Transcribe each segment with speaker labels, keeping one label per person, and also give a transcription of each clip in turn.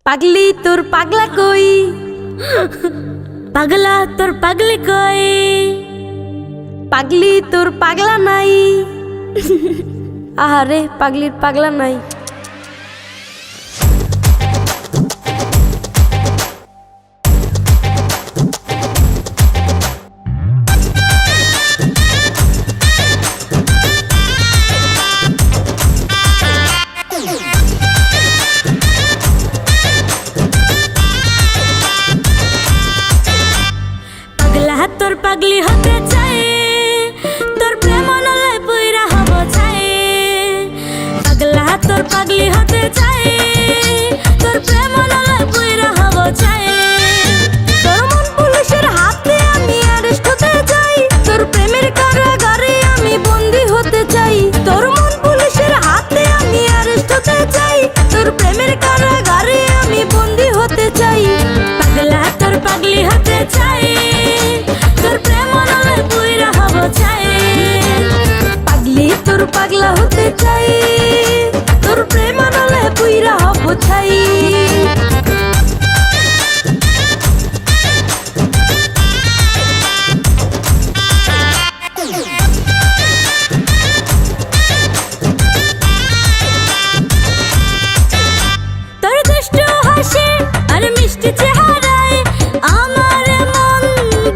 Speaker 1: পাগলি তোর পাগলা কই,
Speaker 2: পাগলা তোর পাগলি কই,
Speaker 1: পাগলি তোর পাগলা নাই। আহারে পাগলির পাগলা নাই।
Speaker 2: তোর পাগলি হতে চাই, তোর প্রেম নলে পুইরা হব চাই। পাগলা তোর পাগলি হতে চাই, তোর প্রেম নলে পুইরা হব চাই।
Speaker 1: তোর মন পুলিশের হাতে আমি অ্যারেস্ট হতে চাই, তোর প্রেমের কারাগারে আমি বন্দী হতে চাই। তোর মন পুলিশের হাতে আমি অ্যারেস্ট হতে চাই, তোর প্রেমের কারাগারে আমি বন্দী হতে চাই।
Speaker 2: পাগলা তোর পাগলি হতে চাই, তোর প্রেম নলে পুইরা হব চাই।
Speaker 1: পাগলি তোর পাগলা হতে চাই, তোর প্রেম নলে পুইরা হব চাই।
Speaker 2: তোর দুষ্টু হাসি আর মিষ্টি চেহারায় আমার মন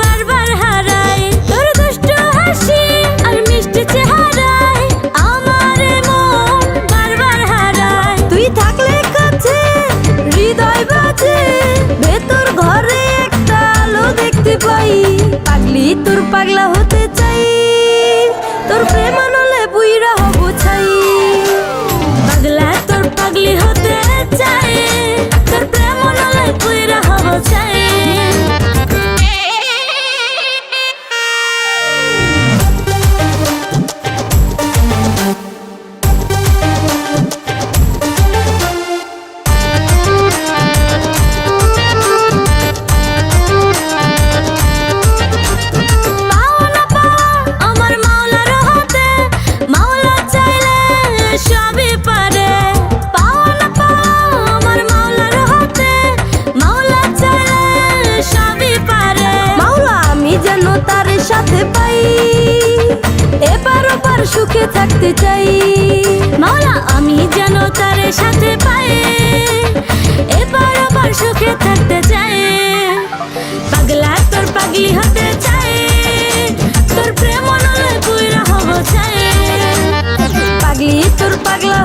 Speaker 2: বারবার হারায়। তোর দুষ্টু হাসি আর মিষ্টি চেহারায় আমার মন বারবার হারায়।
Speaker 1: তুই থাকলে কাছে হৃদয় বাজে, ভেতর ঘরে একটা আলো দেখতে পাই। পাগলি তোর পাগলা হতে চাই, তোর প্রেম নলে বুইরা হব চাই।
Speaker 2: পাগলা তোর পাগলি হতে চাই, তোর প্রেম নলে পুইরা হব চাই। পাওনা পাওয়া আমার মাওলার হাতে, মাওলা চাইলে সবই পারে। পাওনা পাওয়া আমার মাওলার হাতে, মাওলা চাইলে সবই পারে।
Speaker 1: মাওলা আমি যেন তার সাথে পাই, এবার ওপার সুখে থাকতে চাই।
Speaker 2: মাওলা আমি যেন তার সাথে পাই, এবার আবার সুখে থাকতে চাই। পাগলা তোর পাগলি হতে চাই, তোর প্রেম নলে পুইরা হব চাই।
Speaker 1: পাগলি তোর পাগলা